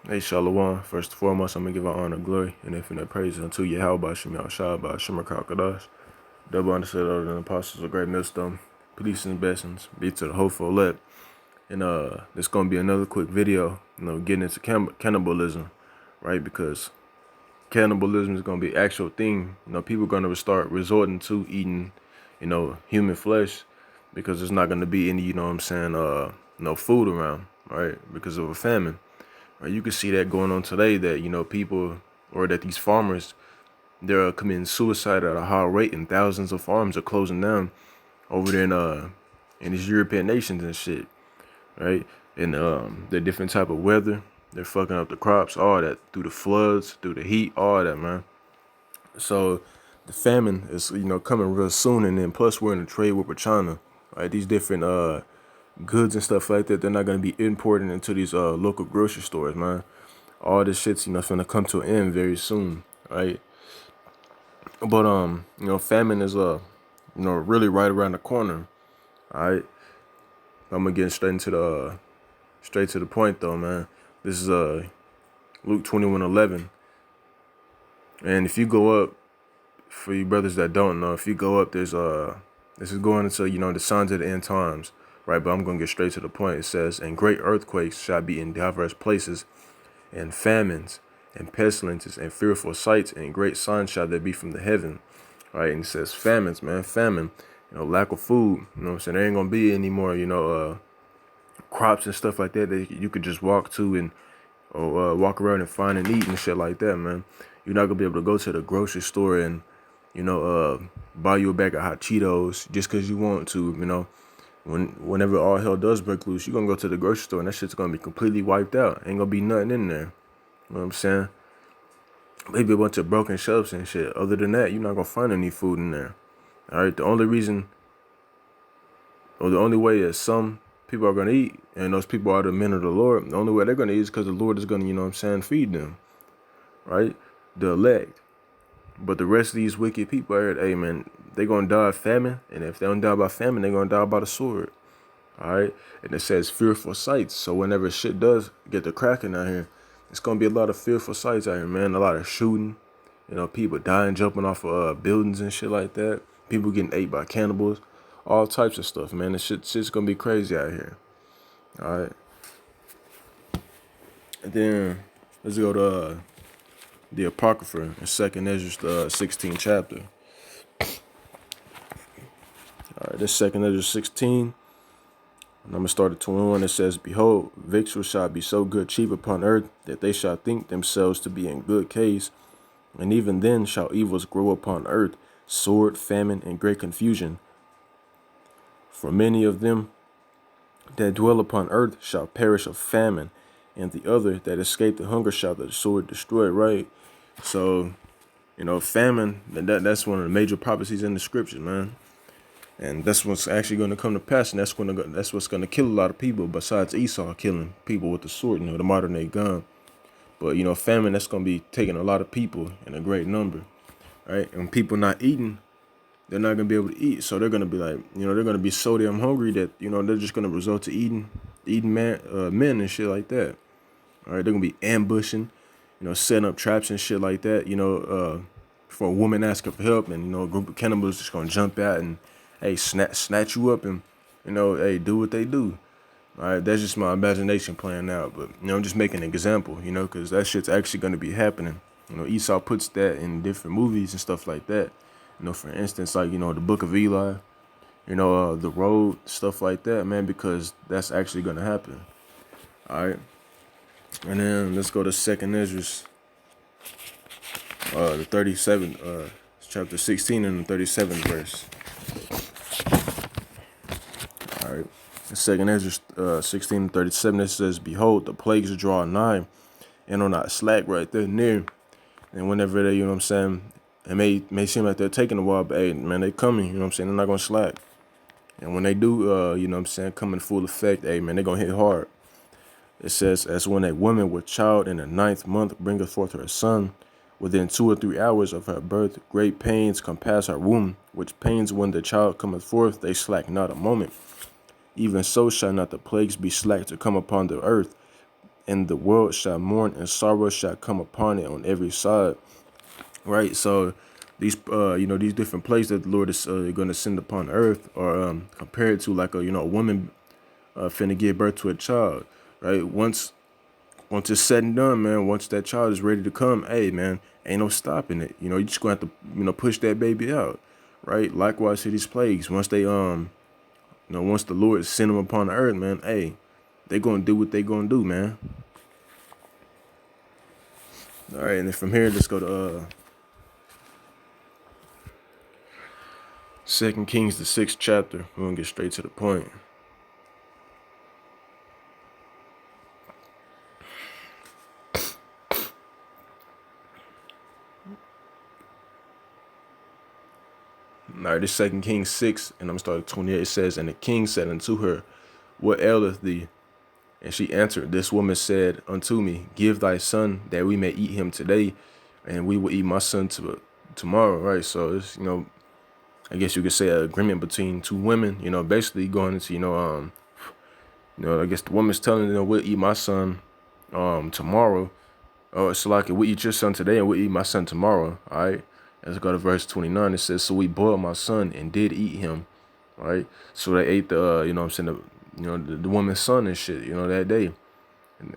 Hey, Shalom. First and foremost, I'm going to give our honor, glory, and infinite praise unto Yahweh, Shem Yahshua, by Shemar Kakadash. Double understood other than apostles of great millstone. Peace and blessings be to the hopeful elect. And this going to be another quick video, getting into cannibalism, right? Because cannibalism is going to be an actual thing. People are going to start resorting to eating, human flesh because there's not going to be any, no food around, right? Because of a famine. Right? You can see that going on today that, people or that these farmers, they're committing suicide at a high rate and thousands of farms are closing down over there in these European nations and shit, right? And the different type of weather, they're fucking up the crops, all that, through the floods, through the heat, all that, man. So the famine is, coming real soon, and then plus we're in a trade war with China, right? These different goods and stuff like that, they're not gonna be imported into these local grocery stores, man. All this shit's, gonna come to an end very soon, right? But famine is really right around the corner. All right. I'm gonna get straight to the point though, man. This is Luke 21:11. And if you go up, for you brothers that don't know, if you go up, there's this is going into, the signs of the end times, right? But I'm gonna get straight to the point. It says, and great earthquakes shall be in diverse places, and famines, and pestilences, and fearful sights, and great signs shall there be from the heaven. All right, and it says famines, man, famine, lack of food, what I'm saying? There ain't gonna be any more, crops and stuff like that that you could just walk to and walk around and find and eat and shit like that, man. You're not gonna be able to go to the grocery store and, buy you a bag of hot Cheetos just because you want to, whenever all hell does break loose, you're gonna go to the grocery store and that shit's gonna be completely wiped out. Ain't gonna be nothing in there. You know what I'm saying? Maybe a bunch of broken shelves and shit. Other than that, you're not gonna find any food in there. All right. The only reason, or the only way that some people are gonna eat, and those people are the men of the Lord, the only way they're gonna eat is because the Lord is gonna, feed them. Right? The elect. But the rest of these wicked people, hey man, they gonna die of famine, and if they don't die by famine, they're gonna die by the sword. All right. And it says fearful sights. So whenever shit does get the cracking out here, it's gonna be a lot of fearful sights out here, man. A lot of shooting, people dying, jumping off of buildings and shit like that. People getting ate by cannibals, all types of stuff, man. This shit's gonna be crazy out here. All right. And then let's go to the Apocrypha in 2nd Ezra 16th chapter. All right, this 2nd Ezra 16. And I'm going to start at 21. It says, behold, victuals shall be so good cheap upon earth that they shall think themselves to be in good case. And even then shall evils grow upon earth, sword, famine, and great confusion. For many of them that dwell upon earth shall perish of famine, and the other that escape the hunger shall the sword destroy, right? So, famine, that's one of the major prophecies in the scripture, man. And that's what's actually going to come to pass, and that's what's going to kill a lot of people besides Esau killing people with the sword, the modern day gun. But, famine, that's going to be taking a lot of people in a great number, right? And people not eating, they're not going to be able to eat. So they're going to be like, they're going to be so damn hungry that, they're just going to resort to eating men and shit like that. All right, they're going to be ambushing, setting up traps and shit like that, for a woman asking for help, and, a group of cannibals just going to jump out and, hey, snatch you up and, hey, do what they do. All right, that's just my imagination playing out. But, I'm just making an example, because that shit's actually going to be happening. Esau puts that in different movies and stuff like that. For instance, like, the Book of Eli, The Road, stuff like that, man, because that's actually going to happen. All right. And then let's go to 2nd Ezra, the 37th, chapter 16 and the 37th verse. All right. 2nd Ezra 16 and 37, it says, behold, the plagues draw nigh, and are not slack right there near. And whenever they, it may seem like they're taking a while, but hey, man, they coming, they're not going to slack. And when they do, come in full effect, hey, man, they're going to hit hard. It says, as when a woman with child in the 9th month bringeth forth her son, within 2 or 3 hours of her birth, great pains compass her womb, which pains when the child cometh forth, they slack not a moment. Even so shall not the plagues be slack to come upon the earth, and the world shall mourn, and sorrow shall come upon it on every side. Right. So these these different plagues that the Lord is going to send upon earth are compared to like a woman finna give birth to a child. Right. Once it's said and done, man, once that child is ready to come, hey, man, ain't no stopping it. You just gonna have to, push that baby out, right? Likewise to these plagues, once they, once the Lord send them upon the earth, man, hey, they gonna do what they gonna do, man. All right, and then from here, let's go to 2 Kings, the 6th chapter. We're gonna get straight to the point. All right, this 2 Kings 6, and I'm gonna start at 28. It says, and the king said unto her, what aileth thee? And she answered, this woman said unto me, give thy son that we may eat him today, and we will eat my son tomorrow. Right. So it's, I guess you could say an agreement between two women, basically going into, I guess the woman's telling, we'll eat my son tomorrow. Oh, it's like we eat your son today and we'll eat my son tomorrow. All right. Let's go to verse 29. It says, so we boiled my son and did eat him. All right. So they ate the, the woman's son and shit, that day.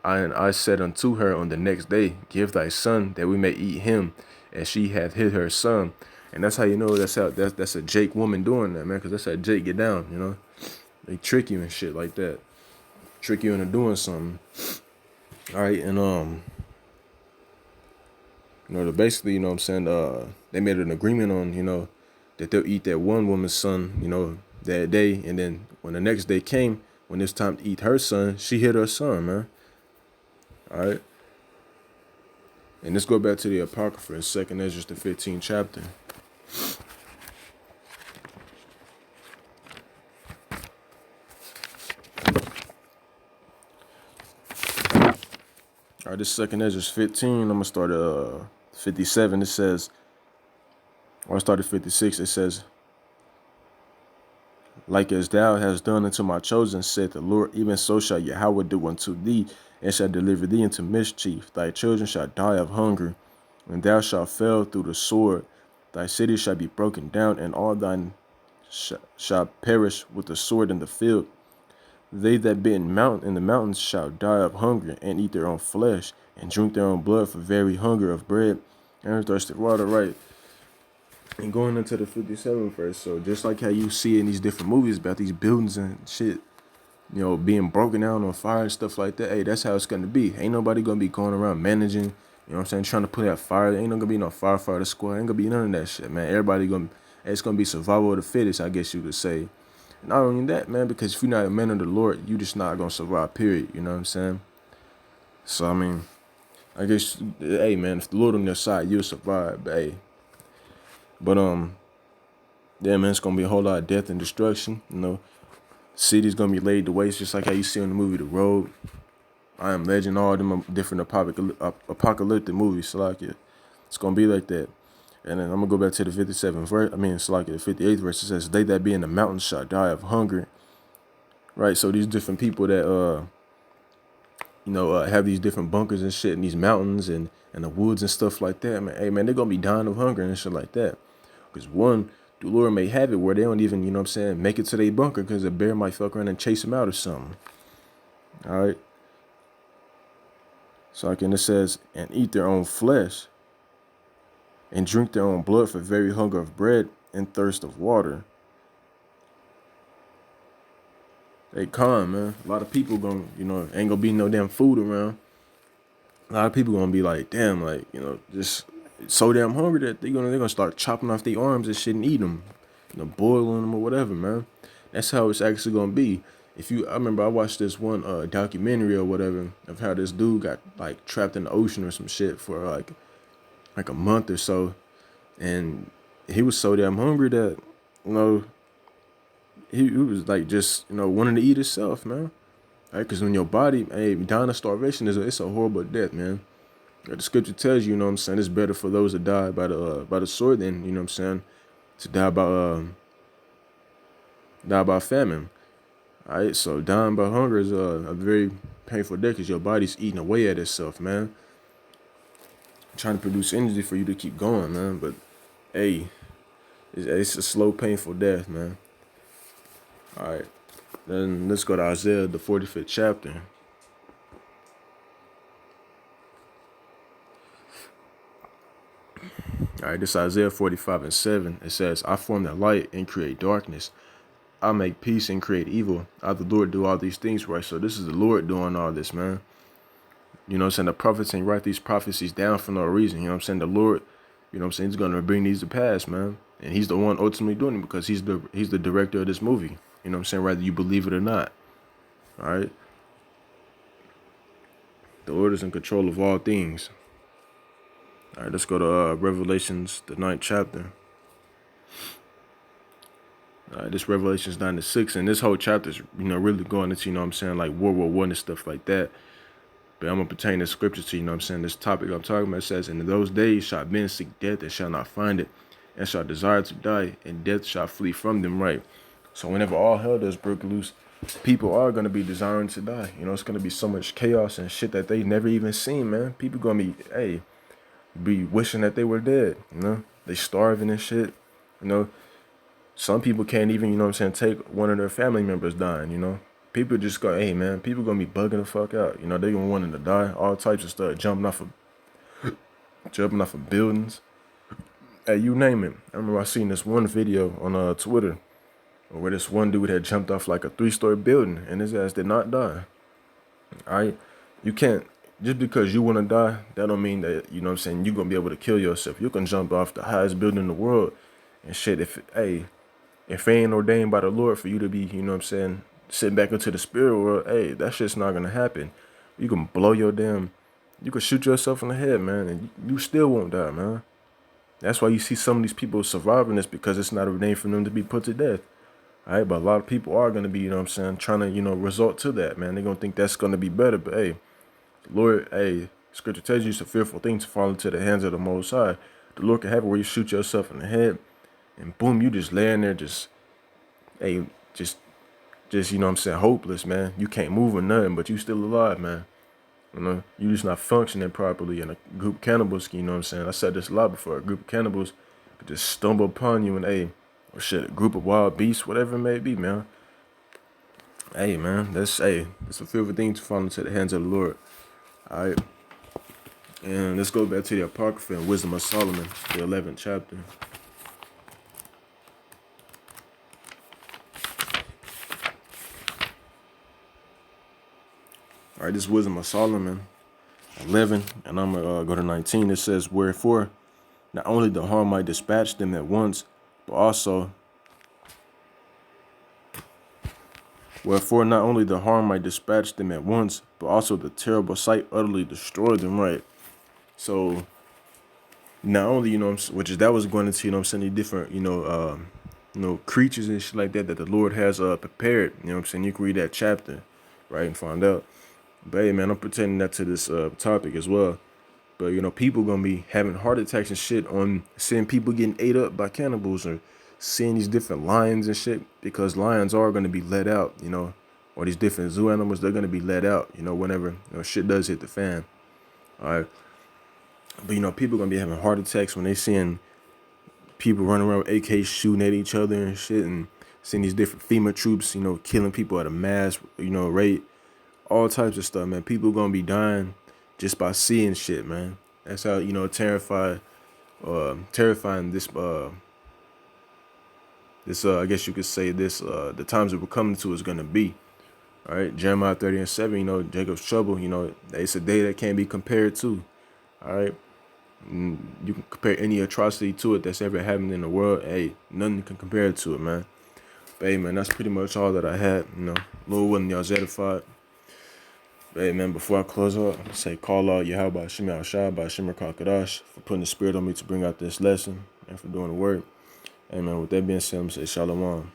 And I said unto her on the next day, give thy son that we may eat him. And she hath hid her son. And that's how that's a Jake woman doing that, man. Because that's how Jake get down, They trick you and shit like that. Trick you into doing something. All right. And, basically, they made an agreement on, that they'll eat that one woman's son, that day. And then when the next day came, when it's time to eat her son, she hid her son, man. All right. And let's go back to the Apocrypha in 2nd Ezra, the 15th chapter. All right, this 2nd Ezra 15. I'm going to start at 57. It says, or I started 56. It says, like as thou hast done unto my chosen, said the Lord, even so shall Yahweh do unto thee, and shall deliver thee into mischief. Thy children shall die of hunger, and thou shalt fall through the sword. Thy city shall be broken down, and all thine shall perish with the sword in the field. They that be in the mountains shall die of hunger, and eat their own flesh, and drink their own blood for very hunger of bread and thirst of water. Right. And going into the 57th verse, so just like how you see in these different movies about these buildings and shit, being broken down on fire and stuff like that, hey, that's how it's going to be. Ain't nobody going to be going around managing, trying to put out fire. Ain't no going to be no firefighter squad. Ain't going to be none of that shit, man. It's going to be survival of the fittest, I guess you could say. And not only that, man, because if you're not a man of the Lord, you just not going to survive, period. You know what I'm saying? So, I mean, I guess, hey, man, if the Lord on your side, you'll survive, but hey. But, yeah, man, it's going to be a whole lot of death and destruction, City's going to be laid to waste, just like how you see in the movie The Road. I Am Legend, all them different apocalyptic movies, so like it. It's going to be like that. And then I'm going to go back to the 57th verse. It's like the 58th verse. It says, they that be in the mountains shall die of hunger. Right, so these different people that, have these different bunkers and shit in these mountains and the woods and stuff like that, man. Hey, man, they're going to be dying of hunger and shit like that. Because one, the Lord may have it where they don't even, make it to their bunker because a bear might fuck around and chase them out or something. All right. So again, it says, and eat their own flesh and drink their own blood for very hunger of bread and thirst of water. Hey, calm, man. A lot of people ain't gonna be no damn food around. A lot of people gonna be like, damn, like, just so damn hungry that they're gonna start chopping off their arms and shit and eat them, boiling them or whatever, man. That's how it's actually gonna be. I remember I watched this one documentary or whatever of how this dude got like trapped in the ocean or some shit for like a month or so, and he was so damn hungry that he was like just wanting to eat himself, man. Right? Because when your body, hey, dying of starvation it's a horrible death, man. The scripture tells you, it's better for those that die by the sword than, to die by famine. All right, so dying by hunger is a very painful death because your body's eating away at itself, man. Trying to produce energy for you to keep going, man. But hey, it's a slow, painful death, man. All right, then let's go to Isaiah, the 45th chapter. All right, this is Isaiah 45:7. It says, I form the light and create darkness. I make peace and create evil. I, the Lord, do all these things, right? So this is the Lord doing all this, man. You know what I'm saying? The prophets ain't write these prophecies down for no reason. You know what I'm saying? The Lord, you know what I'm saying, he's going to bring these to pass, man. And he's the one ultimately doing it because he's the director of this movie. You know what I'm saying? Whether you believe it or not. All right? The Lord is in control of all things. All right, let's go to Revelations, the 9th chapter. This Revelations 9-6, and this whole chapter is, really going into, you know what I'm saying, like World War I and stuff like that. But I'm going to pertain the scripture to, you know what I'm saying, this topic I'm talking about. It says, in those days shall men seek death and shall not find it, and shall desire to die, and death shall flee from them, right? So whenever all hell does break loose, people are going to be desiring to die. You know, it's going to be so much chaos and shit that they never even seen, man. People going to be wishing that they were dead, you know? They starving and shit, you know? Some people can't even, you know what I'm saying, take one of their family members dying, you know? People just go, hey, man, people going to be bugging the fuck out. You know, they going to want to die, all types of stuff, jumping off of buildings. Hey, you name it. I remember I seen this one video on Twitter where this one dude had jumped off like a 3-story building and his ass did not die. All right? You can't, just because you want to die, that don't mean that, you know what I'm saying, you're going to be able to kill yourself. You can jump off the highest building in the world and shit. If it ain't ordained by the Lord for you to be, you know what I'm saying, sitting back into the spirit world, hey, that shit's not going to happen. You can blow you can shoot yourself in the head, man, and you still won't die, man. That's why you see some of these people surviving this, because it's not ordained for them to be put to death. All right, but a lot of people are going to be, you know what I'm saying, trying to, resort to that, man. They're going to think that's going to be better, but hey, Lord, hey, scripture tells you it's a fearful thing to fall into the hands of the Most High. The Lord can have it where you shoot yourself in the head, and boom, you just laying there just you know what I'm saying, hopeless, man. You can't move or nothing, but you still alive, man. You know, you just not functioning properly. And a group of cannibals, you know what I'm saying, I said this a lot before, a group of cannibals could just stumble upon you and, or shit, a group of wild beasts, whatever it may be, man. Hey, man, it's a fearful thing to fall into the hands of the Lord. All right. And let's go back to the Apocrypha and Wisdom of Solomon, the 11th chapter. All right, this Wisdom of Solomon, 11, and I'm going to go to 19. It says, wherefore, not only the harm might dispatch them at once, but also, the terrible sight utterly destroyed them, right? So, not only, that was going into, you know what I'm saying, the different, creatures and shit like that the Lord has prepared, you know what I'm saying? You can read that chapter, right, and find out. But hey, man, I'm pretending that to this topic as well. But, people going to be having heart attacks and shit on seeing people getting ate up by cannibals, or seeing these different lions and shit, because lions are going to be let out, or these different zoo animals, they're going to be let out, whenever shit does hit the fan. All right. But, people going to be having heart attacks when they seeing people running around with AKs shooting at each other and shit, and seeing these different FEMA troops, killing people at a mass, rate. All types of stuff, man. People gonna be dying just by seeing shit, man. That's how, terrifying this I guess you could say this the times that we're coming to is gonna be. All right, Jeremiah 30:7, Jacob's trouble, it's a day that can't be compared to. All right. You can compare any atrocity to it that's ever happened in the world. Hey, nothing can compare to it, man. But hey, man, that's pretty much all that I had. Lord willing, y'all's edified. Hey, man, before I close up, I say call out Yahweh Shemi Al-Shah by Shimmer Kakadash for putting the spirit on me to bring out this lesson and for doing the work. Hey, man, with that being said, I'm going to say Shalom.